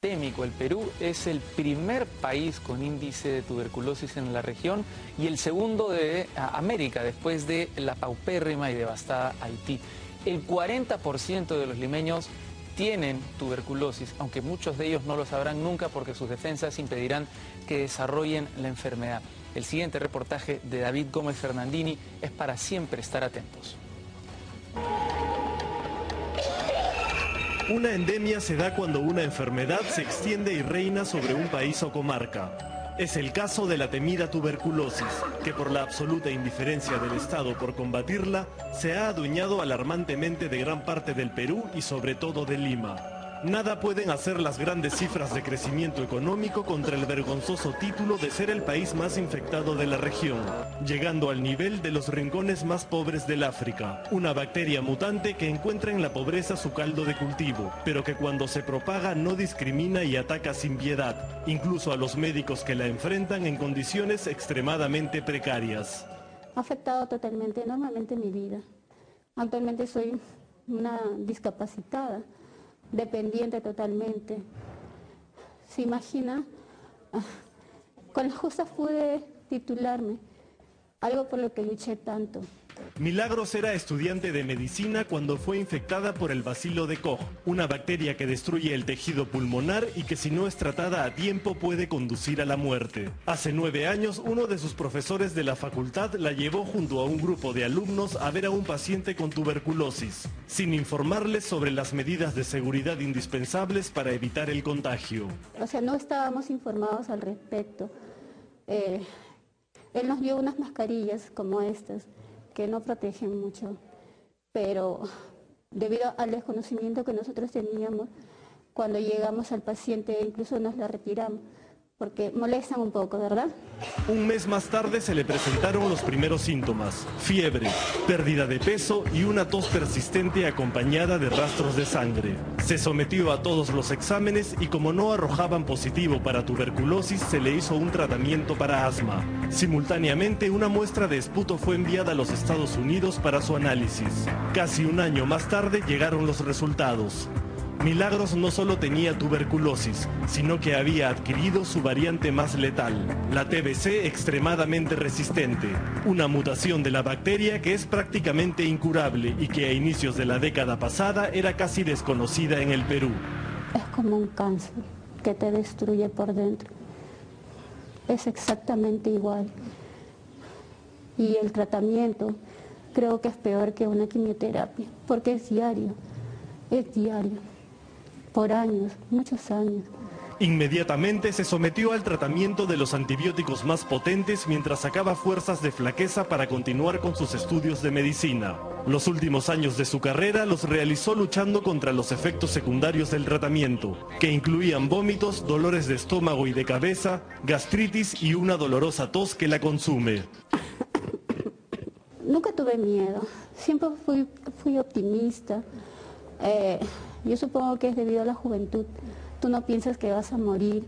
endémico. El Perú es el primer país con índice de tuberculosis en la región y el segundo de América, después de la paupérrima y devastada Haití. El 40% de los limeños tienen tuberculosis, aunque muchos de ellos no lo sabrán nunca porque sus defensas impedirán que desarrollen la enfermedad. El siguiente reportaje de David Gómez Fernandini es para siempre estar atentos. Una endemia se da cuando una enfermedad se extiende y reina sobre un país o comarca. Es el caso de la temida tuberculosis, que por la absoluta indiferencia del Estado por combatirla, se ha adueñado alarmantemente de gran parte del Perú y sobre todo de Lima. Nada pueden hacer las grandes cifras de crecimiento económico contra el vergonzoso título de ser el país más infectado de la región, llegando al nivel de los rincones más pobres del África. Una bacteria mutante que encuentra en la pobreza su caldo de cultivo, pero que cuando se propaga no discrimina y ataca sin piedad, incluso a los médicos que la enfrentan en condiciones extremadamente precarias. Ha afectado totalmente, enormemente mi vida. Actualmente soy una discapacitada, dependiente totalmente. ¿Se imagina? Con la justa pude titularme, algo por lo que luché tanto. Milagros era estudiante de medicina cuando fue infectada por el bacilo de Koch, una bacteria que destruye el tejido pulmonar y que si no es tratada a tiempo puede conducir a la muerte. Hace 9 años, uno de sus profesores de la facultad la llevó junto a un grupo de alumnos a ver a un paciente con tuberculosis, sin informarles sobre las medidas de seguridad indispensables para evitar el contagio. O sea, no estábamos informados al respecto. Él nos dio unas mascarillas como estas, que no protegen mucho, pero debido al desconocimiento que nosotros teníamos, cuando llegamos al paciente incluso nos la retiramos, porque molestan un poco, ¿verdad? Un mes más tarde se le presentaron los primeros síntomas: fiebre, pérdida de peso y una tos persistente acompañada de rastros de sangre. Se sometió a todos los exámenes y como no arrojaban positivo para tuberculosis, se le hizo un tratamiento para asma. Simultáneamente, una muestra de esputo fue enviada a los Estados Unidos para su análisis. Casi un año más tarde llegaron los resultados. Milagros no solo tenía tuberculosis, sino que había adquirido su variante más letal, la TBC extremadamente resistente, una mutación de la bacteria que es prácticamente incurable y que a inicios de la década pasada era casi desconocida en el Perú. Es como un cáncer que te destruye por dentro. Es exactamente igual. Y el tratamiento creo que es peor que una quimioterapia, porque es diario, por años, muchos años. Inmediatamente se sometió al tratamiento de los antibióticos más potentes mientras sacaba fuerzas de flaqueza para continuar con sus estudios de medicina. Los últimos años de su carrera los realizó luchando contra los efectos secundarios del tratamiento, que incluían vómitos, dolores de estómago y de cabeza, gastritis y una dolorosa tos que la consume. Nunca tuve miedo, siempre fui optimista. Yo supongo que es debido a la juventud. Tú no piensas que vas a morir,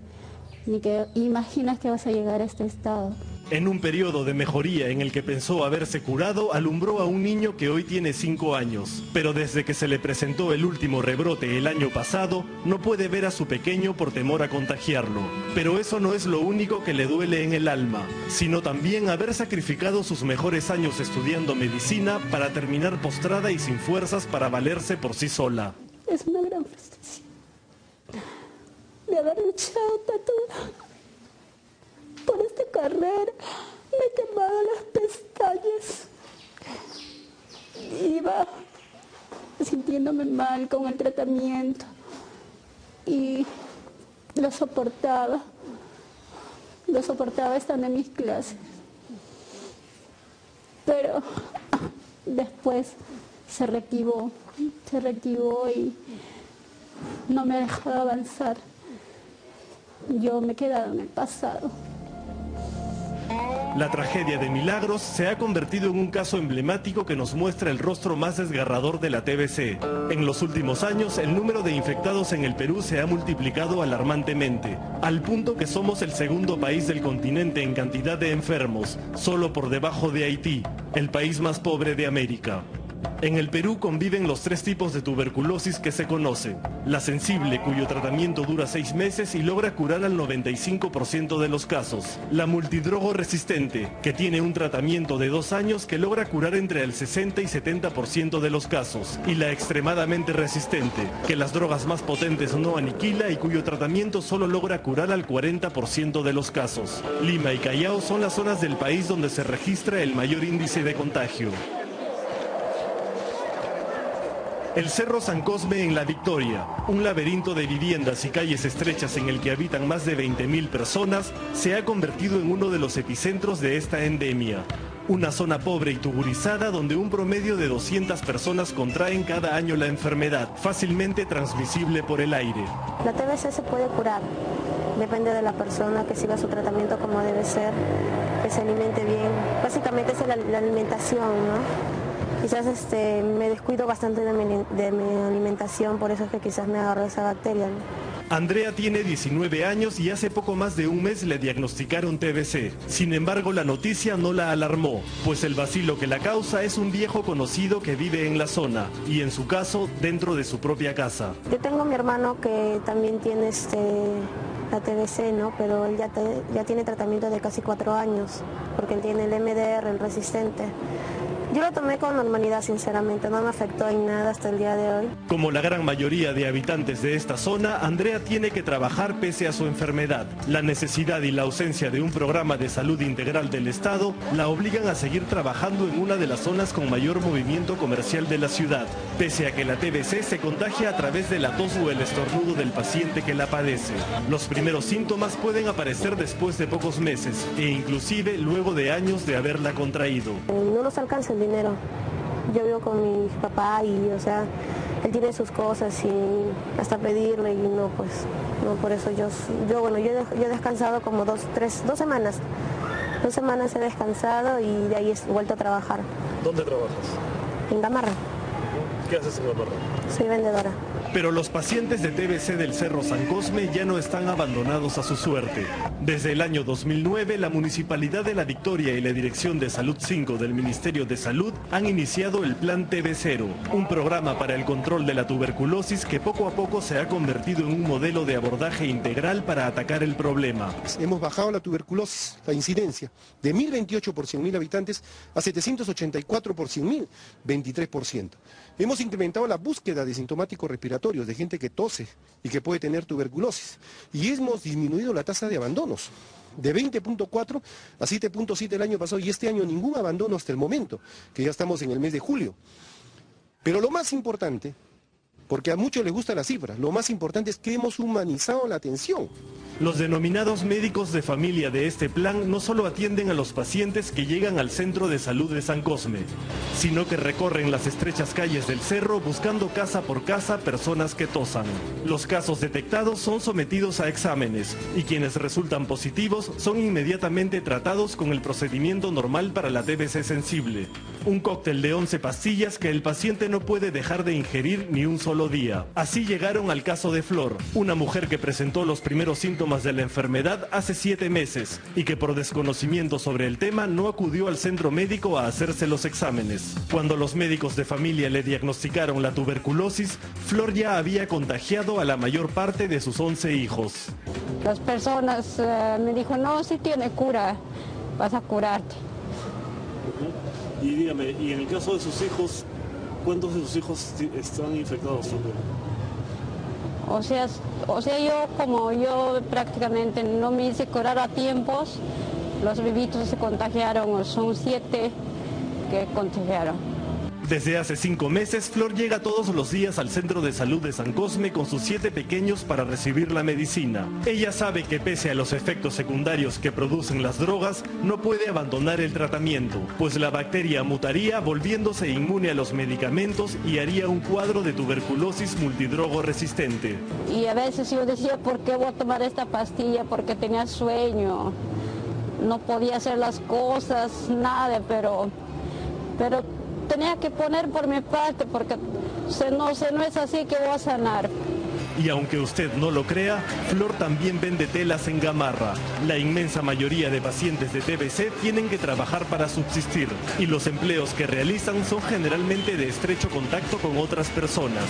ni que imaginas que vas a llegar a este estado. En un periodo de mejoría en el que pensó haberse curado, alumbró a un niño que hoy tiene 5 años. Pero desde que se le presentó el último rebrote el año pasado, no puede ver a su pequeño por temor a contagiarlo. Pero eso no es lo único que le duele en el alma, sino también haber sacrificado sus mejores años estudiando medicina para terminar postrada y sin fuerzas para valerse por sí sola. Es una gran frustración de haber luchado tanto por esta carrera. Me he quemado las pestañas. Iba sintiéndome mal con el tratamiento y lo soportaba estando en mis clases. Pero después se reactivó y no me ha dejado avanzar. Yo me he quedado en el pasado. La tragedia de Milagros se ha convertido en un caso emblemático que nos muestra el rostro más desgarrador de la TBC. En los últimos años, el número de infectados en el Perú se ha multiplicado alarmantemente, al punto que somos el segundo país del continente en cantidad de enfermos, solo por debajo de Haití, el país más pobre de América. En el Perú conviven los tres tipos de tuberculosis que se conocen. La sensible, cuyo tratamiento dura 6 meses y logra curar al 95% de los casos. La multidrogo resistente, que tiene un tratamiento de 2 años que logra curar entre el 60 y 70% de los casos. Y la extremadamente resistente, que las drogas más potentes no aniquila y cuyo tratamiento solo logra curar al 40% de los casos. Lima y Callao son las zonas del país donde se registra el mayor índice de contagio. El Cerro San Cosme en La Victoria, un laberinto de viviendas y calles estrechas en el que habitan más de 20.000 personas, se ha convertido en uno de los epicentros de esta endemia. Una zona pobre y tugurizada donde un promedio de 200 personas contraen cada año la enfermedad, fácilmente transmisible por el aire. La TBC se puede curar, depende de la persona, que siga su tratamiento como debe ser, que se alimente bien. Básicamente es la alimentación, ¿no? Quizás me descuido bastante de mi alimentación, por eso es que quizás me agarró esa bacteria, ¿no? Andrea tiene 19 años y hace poco más de un mes le diagnosticaron TBC. Sin embargo, la noticia no la alarmó, pues el bacilo que la causa es un viejo conocido que vive en la zona y en su caso, dentro de su propia casa. Yo tengo a mi hermano que también tiene la TBC, ¿no? Pero él ya tiene tratamiento de casi 4 años, porque él tiene el MDR, el resistente. Yo lo tomé con normalidad, sinceramente, no me afectó en nada hasta el día de hoy. Como la gran mayoría de habitantes de esta zona, Andrea tiene que trabajar pese a su enfermedad. La necesidad y la ausencia de un programa de salud integral del Estado la obligan a seguir trabajando en una de las zonas con mayor movimiento comercial de la ciudad, pese a que la TBC se contagia a través de la tos o el estornudo del paciente que la padece. Los primeros síntomas pueden aparecer después de pocos meses e inclusive luego de años de haberla contraído. No nos alcanza el dinero. Yo vivo con mi papá y, o sea, él tiene sus cosas y hasta pedirle y no, pues, no, por eso yo he descansado como 2 semanas. 2 semanas he descansado y de ahí he vuelto a trabajar. ¿Dónde trabajas? En Gamarra. ¿Qué haces en Gamarra? Soy vendedora. Pero los pacientes de TBC del Cerro San Cosme ya no están abandonados a su suerte. Desde el año 2009, la Municipalidad de La Victoria y la Dirección de Salud 5 del Ministerio de Salud han iniciado el Plan TB0, un programa para el control de la tuberculosis que poco a poco se ha convertido en un modelo de abordaje integral para atacar el problema. Hemos bajado la tuberculosis, la incidencia, de 1.028 por 100.000 habitantes a 784 por 100.000, 23%. Hemos incrementado la búsqueda de sintomáticos respiratorios, de gente que tose y que puede tener tuberculosis. Y hemos disminuido la tasa de abandonos, de 20.4 a 7.7 el año pasado, y este año ningún abandono hasta el momento, que ya estamos en el mes de julio. Pero lo más importante, porque a muchos les gusta la cifra, lo más importante es que hemos humanizado la atención. Los denominados médicos de familia de este plan no solo atienden a los pacientes que llegan al Centro de Salud de San Cosme, sino que recorren las estrechas calles del cerro buscando casa por casa personas que tosan. Los casos detectados son sometidos a exámenes y quienes resultan positivos son inmediatamente tratados con el procedimiento normal para la TBC sensible. Un cóctel de 11 pastillas que el paciente no puede dejar de ingerir ni un solo día. Así llegaron al caso de Flor, una mujer que presentó los primeros síntomas de la enfermedad hace 7 meses y que por desconocimiento sobre el tema no acudió al centro médico a hacerse los exámenes. Cuando los médicos de familia le diagnosticaron la tuberculosis, Flor ya había contagiado a la mayor parte de sus 11 hijos. Las personas me dijo, no, sí tiene cura, vas a curarte. Y dígame, y en el caso de sus hijos, ¿cuántos de sus hijos están infectados también? O sea, yo prácticamente no me hice curar a tiempos, los bebitos se contagiaron, son 7 que contagiaron. Desde hace 5 meses, Flor llega todos los días al Centro de Salud de San Cosme con sus 7 pequeños para recibir la medicina. Ella sabe que pese a los efectos secundarios que producen las drogas, no puede abandonar el tratamiento, pues la bacteria mutaría volviéndose inmune a los medicamentos y haría un cuadro de tuberculosis multidrogo resistente. Y a veces yo decía, ¿por qué voy a tomar esta pastilla? Porque tenía sueño, no podía hacer las cosas, nada, pero tenía que poner por mi parte, porque no es así que voy a sanar. Y aunque usted no lo crea, Flor también vende telas en Gamarra. La inmensa mayoría de pacientes de TBC tienen que trabajar para subsistir y los empleos que realizan son generalmente de estrecho contacto con otras personas.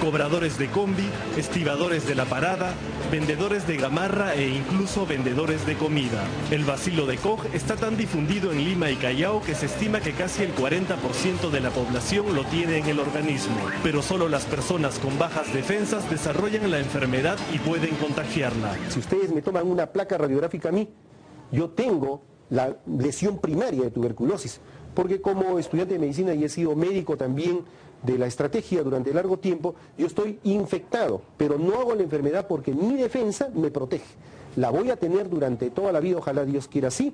Cobradores de combi, estibadores de la parada, vendedores de gamarra e incluso vendedores de comida. El bacilo de Koch está tan difundido en Lima y Callao que se estima que casi el 40% de la población lo tiene en el organismo. Pero solo las personas con bajas defensas desarrollan la enfermedad y pueden contagiarla. Si ustedes me toman una placa radiográfica a mí, yo tengo la lesión primaria de tuberculosis, porque como estudiante de medicina y he sido médico también de la estrategia durante largo tiempo, yo estoy infectado, pero no hago la enfermedad porque mi defensa me protege. La voy a tener durante toda la vida, ojalá Dios quiera así,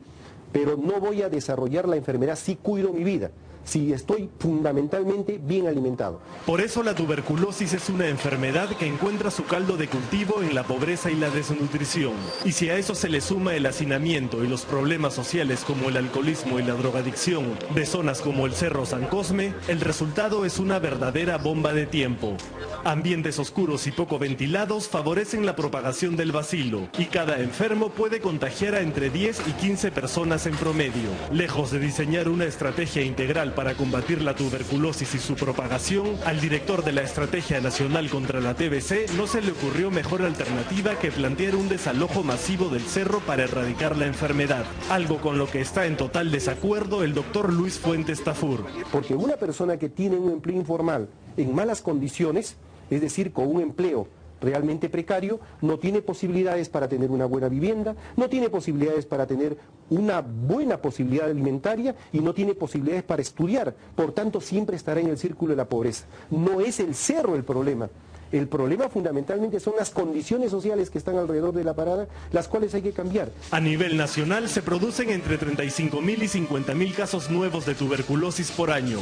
pero no voy a desarrollar la enfermedad si cuido mi vida, si estoy fundamentalmente bien alimentado. Por eso la tuberculosis es una enfermedad que encuentra su caldo de cultivo en la pobreza y la desnutrición. Y si a eso se le suma el hacinamiento y los problemas sociales como el alcoholismo y la drogadicción de zonas como el Cerro San Cosme, el resultado es una verdadera bomba de tiempo. Ambientes oscuros y poco ventilados favorecen la propagación del bacilo y cada enfermo puede contagiar a entre 10 y 15 personas en promedio. Lejos de diseñar una estrategia integral para combatir la tuberculosis y su propagación, al director de la Estrategia Nacional contra la TBC no se le ocurrió mejor alternativa que plantear un desalojo masivo del cerro para erradicar la enfermedad, algo con lo que está en total desacuerdo el doctor Luis Fuentes Tafur. Porque una persona que tiene un empleo informal en malas condiciones, es decir, con un empleo realmente precario, no tiene posibilidades para tener una buena vivienda, no tiene posibilidades para tener una buena posibilidad alimentaria y no tiene posibilidades para estudiar. Por tanto, siempre estará en el círculo de la pobreza. No es el cerro el problema. El problema fundamentalmente son las condiciones sociales que están alrededor de la parada, las cuales hay que cambiar. A nivel nacional se producen entre 35.000 y 50.000 casos nuevos de tuberculosis por año.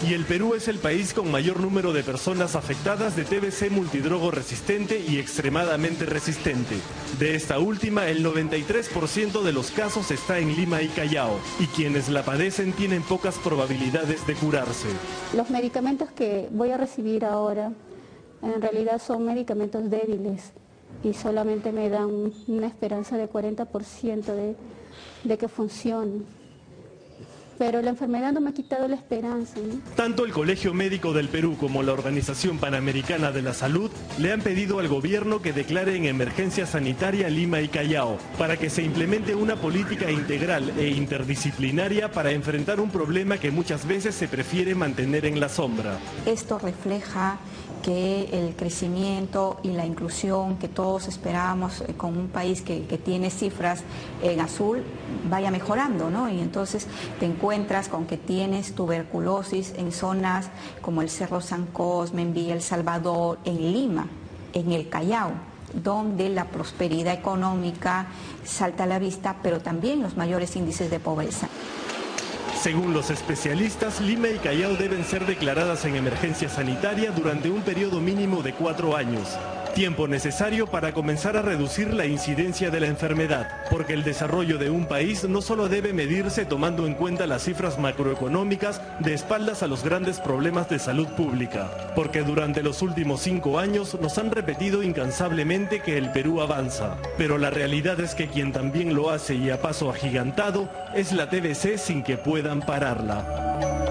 Y el Perú es el país con mayor número de personas afectadas de TBC multidrogo resistente y extremadamente resistente. De esta última, el 93% de los casos está en Lima y Callao. Y quienes la padecen tienen pocas probabilidades de curarse. Los medicamentos que voy a recibir ahora en realidad son medicamentos débiles y solamente me dan una esperanza de 40% de que funcione. Pero la enfermedad no me ha quitado la esperanza, ¿no? Tanto el Colegio Médico del Perú como la Organización Panamericana de la Salud le han pedido al gobierno que declare en emergencia sanitaria Lima y Callao para que se implemente una política integral e interdisciplinaria para enfrentar un problema que muchas veces se prefiere mantener en la sombra. Esto refleja que el crecimiento y la inclusión que todos esperábamos con un país que tiene cifras en azul vaya mejorando, ¿no? Y entonces te encuentras con que tienes tuberculosis en zonas como el Cerro San Cosme, en Villa El Salvador, en Lima, en el Callao, donde la prosperidad económica salta a la vista, pero también los mayores índices de pobreza. Según los especialistas, Lima y Callao deben ser declaradas en emergencia sanitaria durante un periodo mínimo de 4 años. Tiempo necesario para comenzar a reducir la incidencia de la enfermedad, porque el desarrollo de un país no solo debe medirse tomando en cuenta las cifras macroeconómicas de espaldas a los grandes problemas de salud pública, porque durante los últimos 5 años nos han repetido incansablemente que el Perú avanza, pero la realidad es que quien también lo hace y a paso agigantado es la TBC sin que puedan pararla.